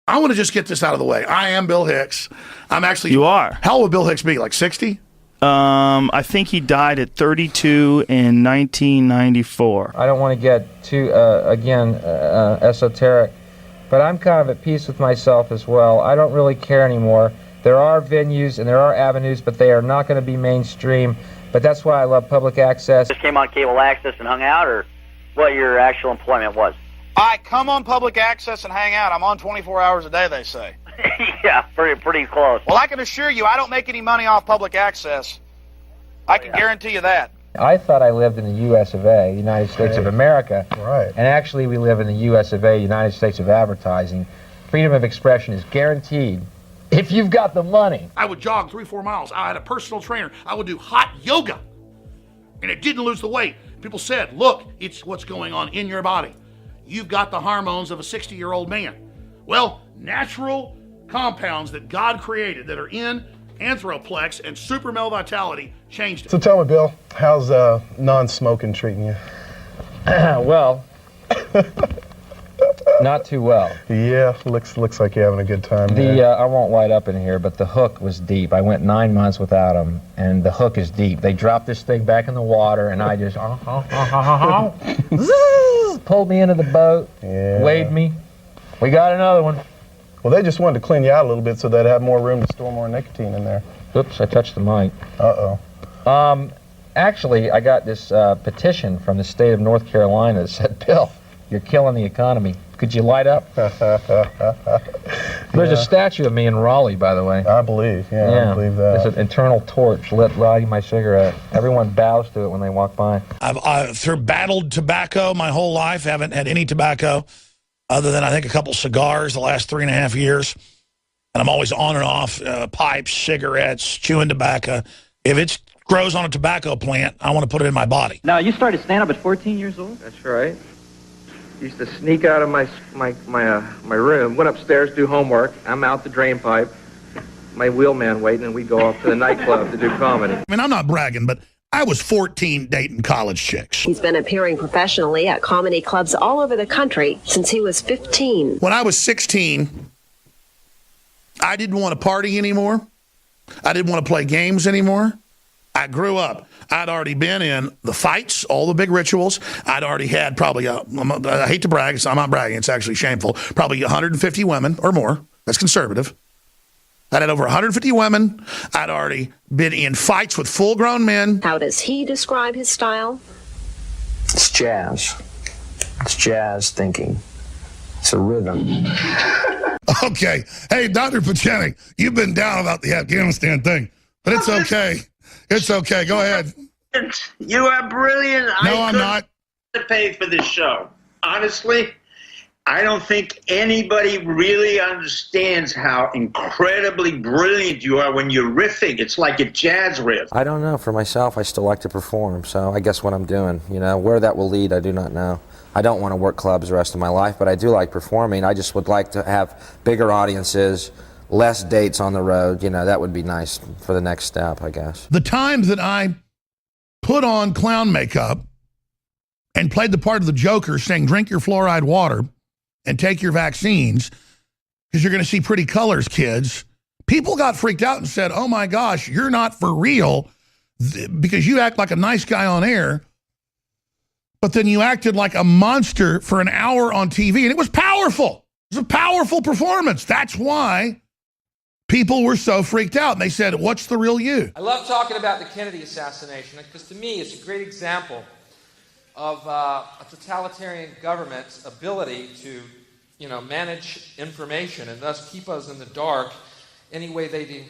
I want to just get this out of the way. I am Bill Hicks. I'm actually... You are. How old would Bill Hicks be, like 60? I think he died at 32 in 1994. I don't want to get too, esoteric, but I'm kind of at peace with myself as well. I don't really care anymore. There are venues and there are avenues, but they are not going to be mainstream. But that's why I love public access. Just came on cable access and hung out, or what your actual employment was? I come on public access and hang out. I'm on 24 hours a day, they say. Yeah, pretty close. Well, I can assure you I don't make any money off public access. I can guarantee you that. I thought I lived in the U.S. of A., United States of America. Right. And actually we live in the U.S. of A., United States of Advertising. Freedom of expression is guaranteed if you've got the money. I would jog 3-4 miles. I had a personal trainer. I would do hot yoga. And it didn't lose the weight. People said, look, it's what's going on in your body. You've got the hormones of a 60-year-old man. Well, natural compounds that God created that are in Anthroplex and Super Male Vitality changed it. So tell me, Bill, how's non-smoking treating you? Well, not too well. Yeah, looks like you're having a good time. I won't light up in here, but the hook was deep. I went 9 months without them, and the hook is deep. They dropped this thing back in the water, and I just pulled me into the boat, weighed me. We got another one. Well, they just wanted to clean you out a little bit so they'd have more room to store more nicotine in there. Oops, I touched the mic. Uh-oh. Actually, I got this petition from the state of North Carolina that said, Bill, you're killing the economy. Could you light up? There's a statue of me in Raleigh, by the way. I believe, I believe that. It's an internal torch lit lighting my cigarette. Everyone bows to it when they walk by. I've battled tobacco my whole life. Haven't had any tobacco other than, I think, a couple cigars the last 3.5 years. And I'm always on and off, pipes, cigarettes, chewing tobacco. If it grows on a tobacco plant, I want to put it in my body. Now, you started stand-up at 14 years old? That's right. Used to sneak out of my room, went upstairs, do homework. I'm out the drain pipe, my wheelman waiting, and we go off to the nightclub to do comedy. I mean, I'm not bragging, but I was 14 dating college chicks. He's been appearing professionally at comedy clubs all over the country since he was 15. When I was 16, I didn't want to party anymore. I didn't want to play games anymore. I grew up. I'd already been in the fights, all the big rituals. I'd already had probably, I hate to brag, so I'm not bragging, it's actually shameful, probably 150 women or more. That's conservative. I'd had over 150 women. I'd already been in fights with full-grown men. How does he describe his style? It's jazz. It's jazz thinking. It's a rhythm. Okay. Hey, Dr. Pacheni, you've been down about the Afghanistan thing, but it's okay. It's okay. Go ahead. You are brilliant. No, I'm not. To pay for this show. Honestly, I don't think anybody really understands how incredibly brilliant you are when you're riffing. It's like a jazz riff. I don't know. For myself, I still like to perform, so I guess what I'm doing. You know, where that will lead, I do not know. I don't want to work clubs the rest of my life, but I do like performing. I just would like to have bigger audiences, less dates on the road. You know, that would be nice for the next step, I guess. The times that I put on clown makeup and played the part of the Joker saying, drink your fluoride water and take your vaccines because you're going to see pretty colors, kids. People got freaked out and said, oh my gosh, you're not for real because you act like a nice guy on air, but then you acted like a monster for an hour on TV, and it was powerful. It was a powerful performance. That's why people were so freaked out. And they said, what's the real you? I love talking about the Kennedy assassination because to me it's a great example of a totalitarian government's ability to, you know, manage information and thus keep us in the dark any way they do.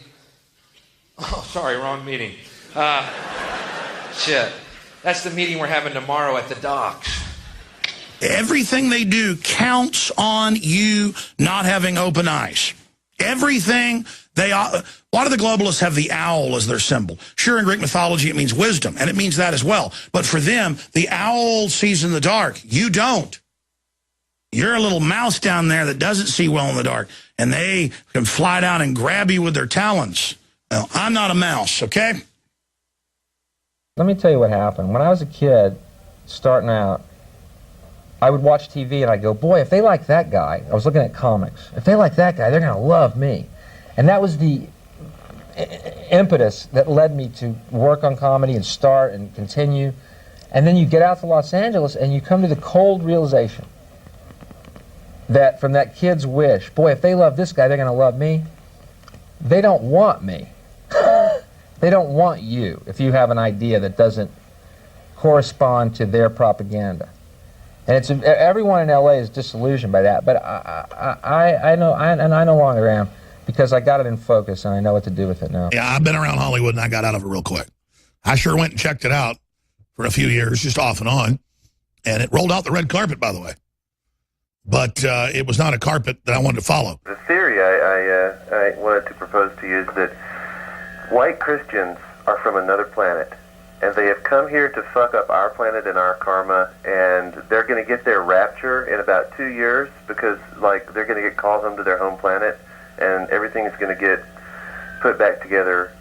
Oh, sorry, wrong meeting. Shit. That's the meeting we're having tomorrow at the docks. Everything they do counts on you not having open eyes. Everything they, a lot of the globalists have the owl as their symbol. Sure, in Greek mythology, it means wisdom, and it means that as well. But for them, the owl sees in the dark. You don't. You're a little mouse down there that doesn't see well in the dark, and they can fly down and grab you with their talons. Well, I'm not a mouse, okay? Let me tell you what happened. When I was a kid, starting out, I would watch TV and I'd go, boy, if they like that guy, I was looking at comics, if they like that guy, they're going to love me. And that was the impetus that led me to work on comedy and start and continue. And then you get out to Los Angeles and you come to the cold realization that from that kid's wish, boy, if they love this guy, they're going to love me. They don't want me. They don't want you if you have an idea that doesn't correspond to their propaganda. And it's everyone in LA is disillusioned by that, but I no longer am, because I got it in focus and I know what to do with it now. Yeah, I've been around Hollywood and I got out of it real quick. I sure went and checked it out for a few years, just off and on, and it rolled out the red carpet, by the way. But it was not a carpet that I wanted to follow. The theory I wanted to propose to you is that white Christians are from another planet, and they have come here to fuck up our planet and our karma, and they're going to get their rapture in about 2 years, because like they're going to get called home to their home planet, and everything is going to get put back together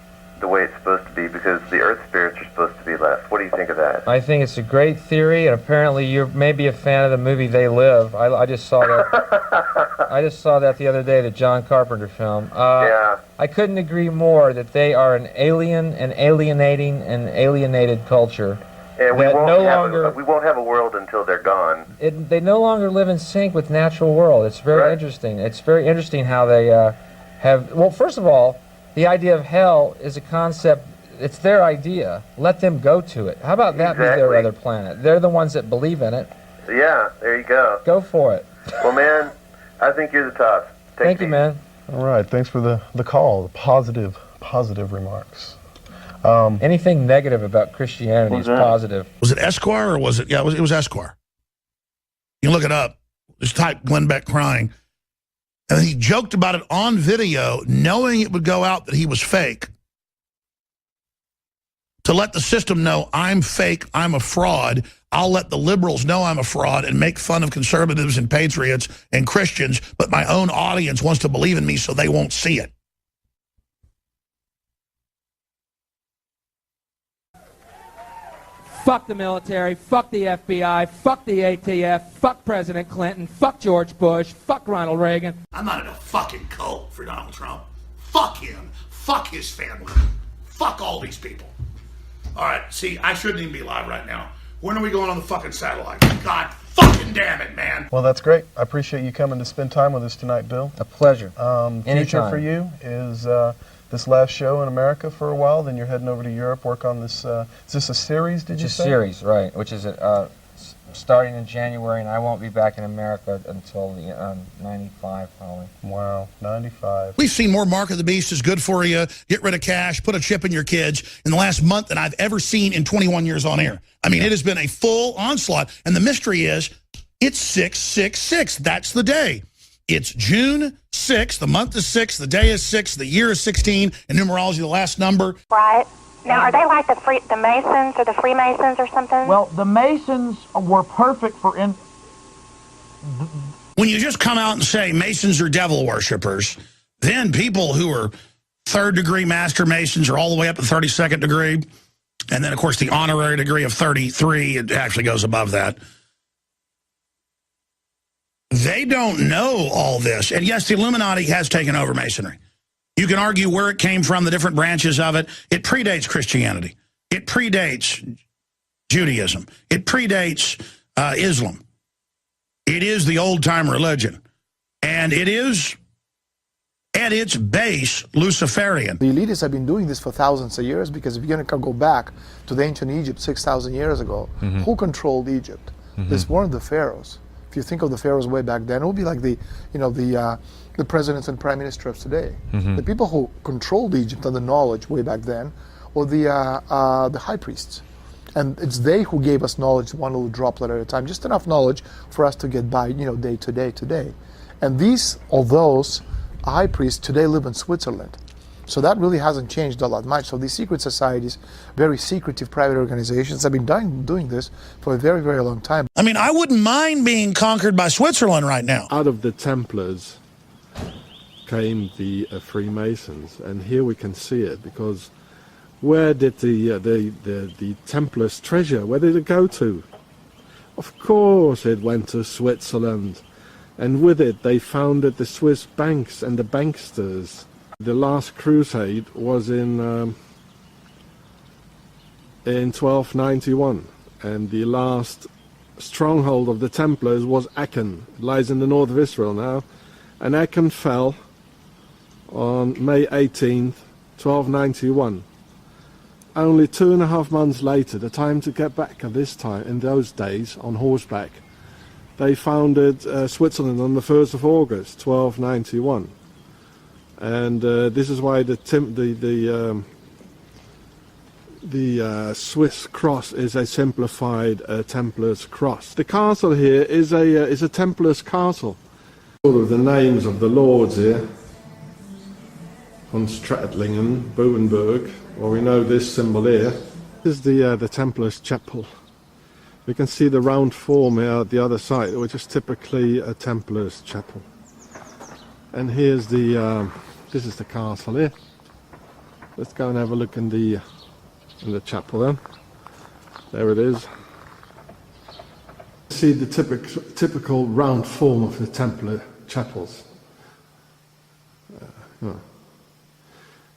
the way it's supposed to be, because the earth spirits are supposed to be left. What do you think of that? I think it's a great theory, and apparently you're maybe a fan of the movie They Live. I just saw that. I just saw that the other day, the John Carpenter film. Yeah. I couldn't agree more that they are an alien and alienating and alienated culture. And we won't have a world until they're gone. They no longer live in sync with natural world. It's very interesting. It's very interesting how they have. Well, first of all, the idea of hell is a concept. It's their idea. Let them go to it. How about that be their other planet? They're the ones that believe in it. Yeah, there you go. Go for it. Well, man, I think you're the top. Thank you, man. All right, thanks for the call, the positive remarks. Anything negative about Christianity is positive. Was it Esquire or was it? Yeah, it was Esquire. You can look it up. Just type Glenn Beck crying. And he joked about it on video, knowing it would go out that he was fake, to let the system know I'm fake, I'm a fraud. I'll let the liberals know I'm a fraud and make fun of conservatives and patriots and Christians, but my own audience wants to believe in me so they won't see it. Fuck the military, fuck the FBI, fuck the ATF, fuck President Clinton, fuck George Bush, fuck Ronald Reagan. I'm not in a fucking cult for Donald Trump. Fuck him. Fuck his family. Fuck all these people. All right, see, I shouldn't even be live right now. When are we going on the fucking satellite? God fucking damn it, man. Well, that's great. I appreciate you coming to spend time with us tonight, Bill. A pleasure. Future for you is this last show in America for a while, then you're heading over to Europe, work on this. Is this a series, did you say? It's a series, right, which is starting in January, and I won't be back in America until the 95, probably. Wow, 95. We've seen more Mark of the Beast is good for you, get rid of cash, put a chip in your kids in the last month than I've ever seen in 21 years on air. I mean, it has been a full onslaught, and the mystery is it's 666. That's the day. It's June 6th, the month is 6, the day is 6, the year is 16, and numerology, the last number. Right. Now, are they like the Masons or the Freemasons or something? Well, the Masons were perfect for... When you just come out and say Masons are devil worshippers, then people who are third-degree Master Masons are all the way up to 32nd degree, and then, of course, the honorary degree of 33, it actually goes above that. They don't know all this. And yes, the Illuminati has taken over Masonry. You can argue where it came from, the different branches of it. It predates Christianity. It predates Judaism. It predates Islam. It is the old-time religion. And it is, at its base, Luciferian. The elitists have been doing this for thousands of years, because if you're going to go back to the ancient Egypt 6,000 years ago, who controlled Egypt? This weren't the pharaohs. If you think of the pharaohs way back then, it would be like the presidents and prime ministers of today. The people who controlled Egypt and the knowledge way back then were the high priests. And it's they who gave us knowledge, one little droplet at a time, just enough knowledge for us to get by, day to day to day. And these, or those high priests today live in Switzerland. So that really hasn't changed a lot much. So these secret societies, very secretive private organizations, have been doing this for a very, very long time. I mean, I wouldn't mind being conquered by Switzerland right now. Out of the Templars came the Freemasons, and here we can see it, because where did the Templars' treasure, where did it go to? Of course it went to Switzerland, and with it they founded the Swiss banks and the banksters. The last crusade was in 1291, and the last stronghold of the Templars was Aachen. It lies in the north of Israel now, and Aachen fell on May 18th, 1291. Only 2.5 months later, the time to get back at this time, in those days, on horseback, they founded Switzerland on the 1st of August, 1291. And this is why the Swiss cross is a simplified Templar's cross. The castle here is a Templar's castle. Sort of the names of the lords here. Von Stradlingen, Bovenberg, well, we know this symbol here. This is the Templars' chapel. We can see the round form here at the other side, which is typically a Templars' chapel. And here's this is the castle here. Let's go and have a look in the chapel then. There it is. See the typical round form of the Templar chapels.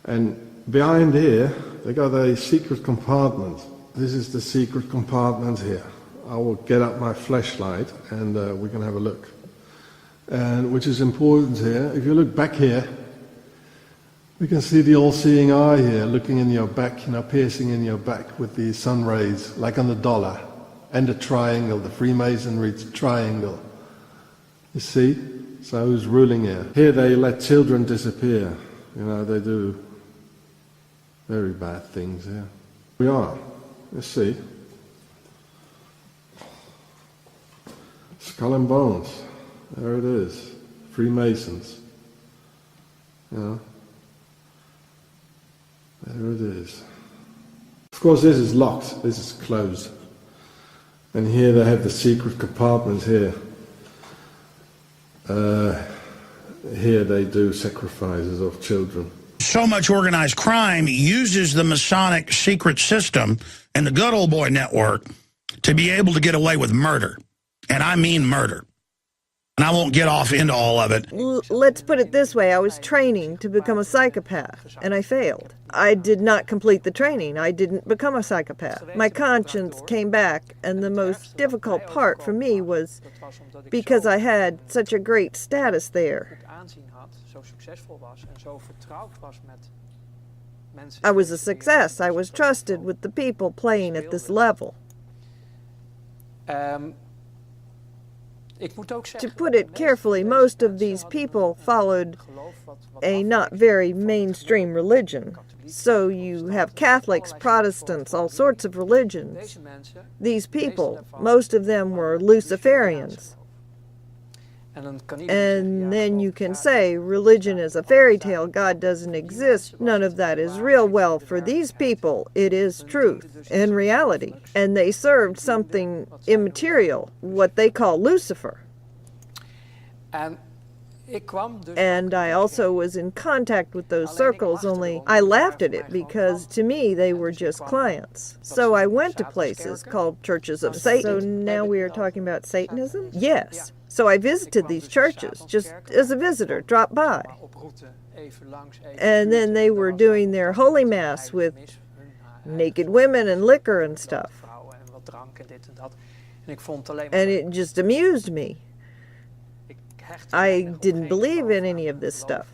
And behind here, they got a secret compartment. This is the secret compartment here. I will get up my flashlight and we can have a look. And which is important here, if you look back here, we can see the all-seeing eye here, looking in your back, piercing in your back with the sun rays, like on the dollar, and the triangle, the Freemasonry triangle. You see? So who's ruling here? Here they let children disappear. They do very bad things here. We are. Let's see. Skull and Bones. There it is. Freemasons. There it is. Of course this is locked. This is closed. And here they have the secret compartment here. Here they do sacrifices of children. So much organized crime uses the Masonic secret system and the good old boy network to be able to get away with murder. And I mean murder. And I won't get off into all of it. Let's put it this way. I was training to become a psychopath, and I failed. I did not complete the training. I didn't become a psychopath. My conscience came back, and the most difficult part for me was because I had such a great status there. I was a success. I was trusted with the people playing at this level. To put it carefully, most of these people followed a not very mainstream religion. So you have Catholics, Protestants, all sorts of religions. These people, most of them were Luciferians. And then you can say religion is a fairy tale, God doesn't exist, none of that is real. Well, for these people, it is truth and reality. And they served something immaterial, what they call Lucifer. And I also was in contact with those circles, only I laughed at it because to me they were just clients. So I went to places called churches of Satan. So now we are talking about Satanism? Yes. So I visited these churches just as a visitor, dropped by. And then they were doing their Holy Mass with naked women and liquor and stuff. And it just amused me. I didn't believe in any of this stuff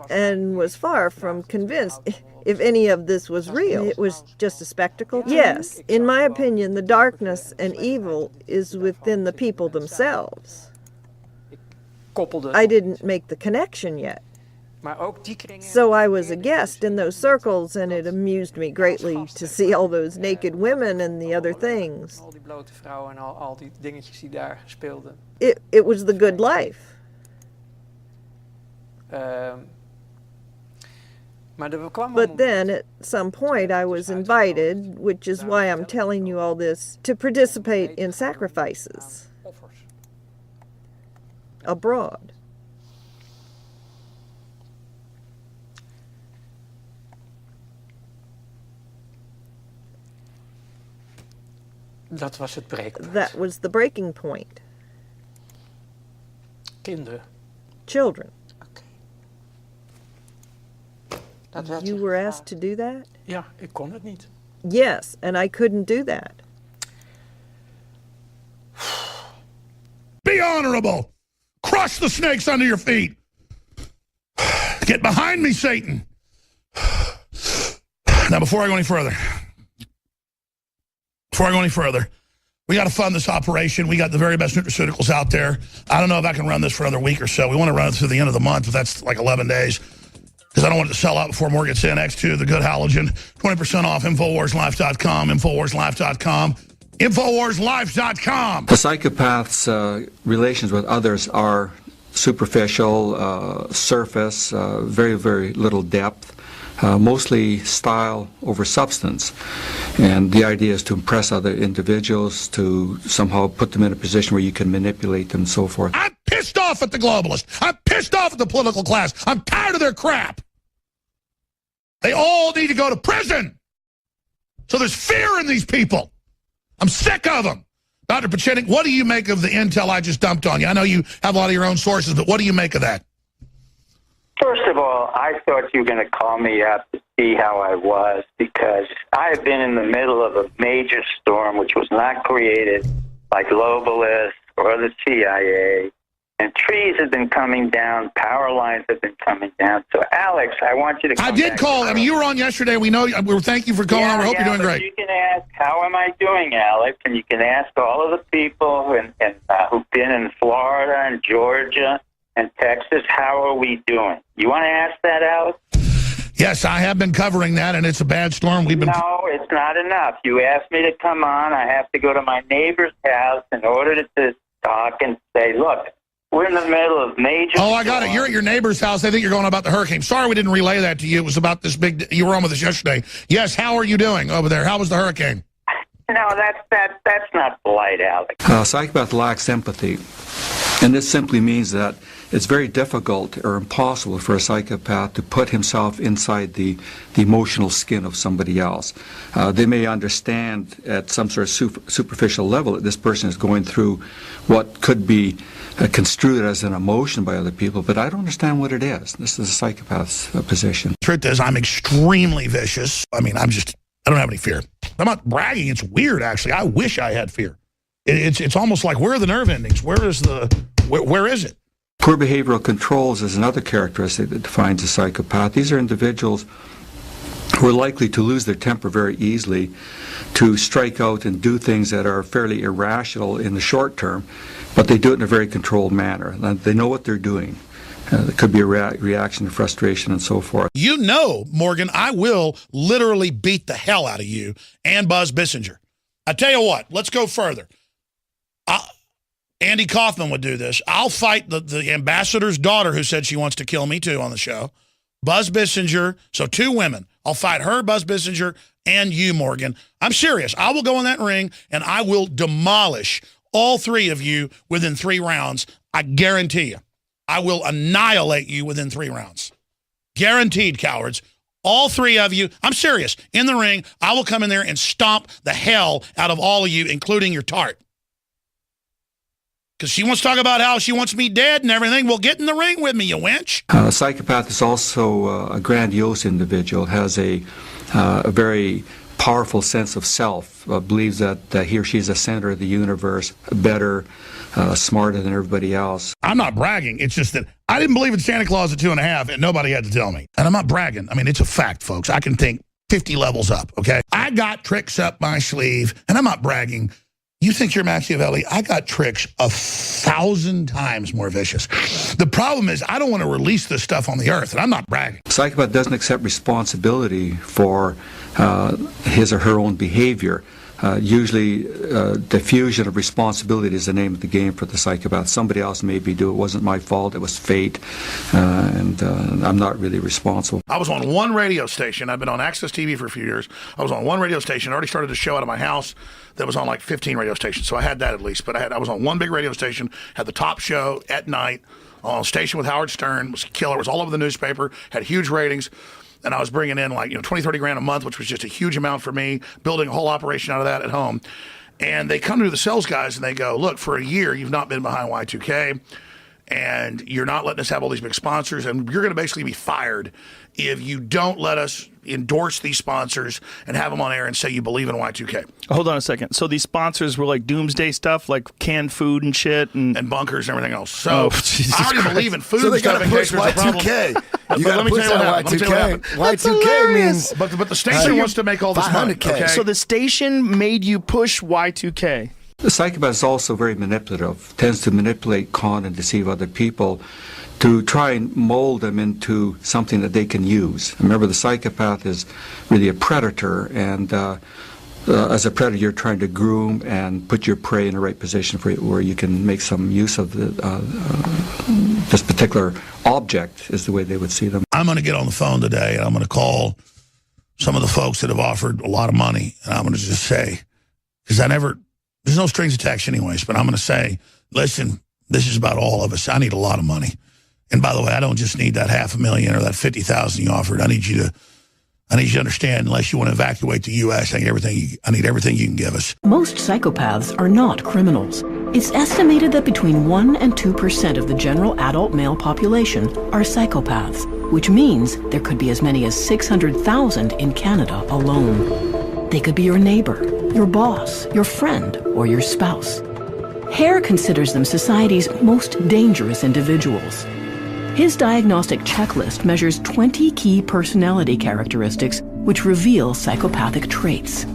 and was far from convinced if any of this was real. It was just a spectacle. Yes, in my opinion, the darkness and evil is within the people themselves. I didn't make the connection yet. So I was a guest in those circles, and it amused me greatly to see all those naked women and the other things. It was the good life. But then, at some point, I was invited, which is why I'm telling you all this, to participate in sacrifices abroad. Dat was het breekpunt. That was the breaking point. Kinderen. Children. Dat werd You were asked to do that? Ja, ik kon het niet. Yes, and I couldn't do that. Be honorable. Crush the snakes under your feet. Get behind me, Satan. Now, before I go any further, we got to fund this operation. We got the very best nutraceuticals out there. I don't know if I can run this for another week or so. We want to run it through the end of the month, but that's like 11 days. Because I don't want it to sell out before more gets in. X2, the good halogen. 20% off, InfoWarsLife.com, InfoWarsLife.com, InfoWarsLife.com. The psychopath's relations with others are superficial, surface, very, very little depth. Mostly style over substance. And the idea is to impress other individuals, to somehow put them in a position where you can manipulate them and so forth. I'm pissed off at the globalists. I'm pissed off at the political class. I'm tired of their crap. They all need to go to prison. So there's fear in these people. I'm sick of them. Dr. Pachenik, what do you make of the intel I just dumped on you? I know you have a lot of your own sources, but what do you make of that? First of all, I thought you were going to call me up to see how I was, because I have been in the middle of a major storm which was not created by globalists or the CIA, and trees have been coming down, power lines have been coming down. So, Alex, I want you to come I did back. I mean, you were on yesterday. We know. Thank you for calling on. We hope you're doing great. You can ask, how am I doing, Alex? And you can ask all of the people who've been in Florida and Georgia and Texas, how are we doing? You want to ask that, Alex? Yes, I have been covering that, and it's a bad storm. No, it's not enough. You asked me to come on. I have to go to my neighbor's house in order to talk and say, look, we're in the middle of major Oh, I got it. You're at your neighbor's house. I think you're going about the hurricane. Sorry we didn't relay that to you. It was about this big... You were on with us yesterday. Yes, how are you doing over there? How was the hurricane? No, that's not polite, Alex. Psychopath lacks empathy. And this simply means that it's very difficult or impossible for a psychopath to put himself inside the emotional skin of somebody else. They may understand at some sort of superficial level that this person is going through what could be construed as an emotion by other people, but I don't understand what it is. This is a psychopath's position. Truth is, I'm extremely vicious. I mean, I don't have any fear. I'm not bragging. It's weird, actually. I wish I had fear. It's almost like, where are the nerve endings? Where is it? Poor behavioral controls is another characteristic that defines a psychopath. These are individuals who are likely to lose their temper very easily, to strike out and do things that are fairly irrational in the short term, but they do it in a very controlled manner. They know what they're doing. There could be a reaction to frustration and so forth. You know, Morgan, I will literally beat the hell out of you and Buzz Bissinger. I tell you what, let's go further. Andy Kaufman would do this. I'll fight the ambassador's daughter who said she wants to kill me too on the show. Buzz Bissinger, so 2 women. I'll fight her, Buzz Bissinger, and you, Morgan. I'm serious. I will go in that ring and I will demolish all 3 of you within 3 rounds. I guarantee you. I will annihilate you within 3 rounds. Guaranteed, cowards. All 3 of you, I'm serious, in the ring, I will come in there and stomp the hell out of all of you, including your tart. Because she wants to talk about how she wants me dead and everything. Well, get in the ring with me, you wench. A psychopath is also a grandiose individual, has a very powerful sense of self, believes that he or she is the center of the universe, better, smarter than everybody else. I'm not bragging. It's just that I didn't believe in Santa Claus at 2.5, and nobody had to tell me. And I'm not bragging. I mean, it's a fact, folks. I can think 50 levels up, okay? I got tricks up my sleeve, and I'm not bragging. You think you're Machiavelli? I got tricks 1,000 times more vicious. The problem is I don't want to release this stuff on the earth, and I'm not bragging. A psychopath doesn't accept responsibility for his or her own behavior. Usually, diffusion of responsibility is the name of the game for the psychopath. Somebody else maybe do it. It wasn't my fault. It was fate, and I'm not really responsible. I was on one radio station. I've been on Access TV for a few years. I was on one radio station. I already started a show out of my house that was on like 15 radio stations, so I had that at least. But I was on one big radio station, had the top show at night, on a station with Howard Stern. It was a killer. It was all over the newspaper, had huge ratings. And I was bringing in like, 20, 30 grand a month, which was just a huge amount for me, building a whole operation out of that at home. And they come to the sales guys and they go, look, for a year, you've not been behind Y2K, and you're not letting us have all these big sponsors, and you're going to basically be fired if you don't let us endorse these sponsors and have them on air and say you believe in Y2K. Hold on a second. So these sponsors were like doomsday stuff, like canned food and shit, and bunkers and everything else. So Jesus I already Christ. believe in food So they stuff gotta in push case there's a problem. Y2K. But You gotta let me push tell you what that happened. Let me tell you what Y2K. happened. Y2K means But the station wants to make all this money. 500K. Okay? So the station made you push Y2K. The psychopath is also very manipulative, tends to manipulate, con, and deceive other people to try and mold them into something that they can use. Remember, the psychopath is really a predator, and as a predator, you're trying to groom and put your prey in the right position for where you can make some use of this particular object, is the way they would see them. I'm going to get on the phone today, and I'm going to call some of the folks that have offered a lot of money, and I'm going to just say, because there's no strings attached anyways, but I'm going to say, listen, this is about all of us. I need a lot of money. And by the way, I don't just need that $500,000 or that $50,000 you offered. I need you to understand, unless you want to evacuate the U.S., I need everything you can give us. Most psychopaths are not criminals. It's estimated that between 1% and 2% of the general adult male population are psychopaths, which means there could be as many as 600,000 in Canada alone. They could be your neighbor, your boss, your friend, or your spouse. Hare considers them society's most dangerous individuals. His diagnostic checklist measures 20 key personality characteristics which reveal psychopathic traits: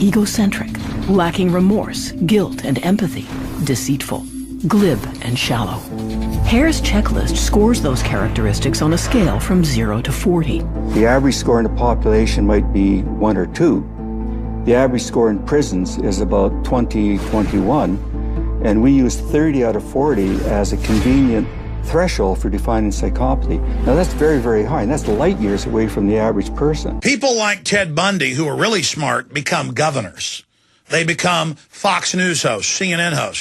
egocentric, lacking remorse, guilt, and empathy, deceitful, glib, and shallow. Hare's checklist scores those characteristics on a scale from 0 to 40. The average score in the population might be 1 or 2. The average score in prisons is about 20, 21, and we use 30 out of 40 as a convenient threshold for defining psychopathy. Now that's very, very high, and that's light years away from the average person. People like Ted Bundy, who are really smart, become governors. They become Fox News hosts, CNN hosts.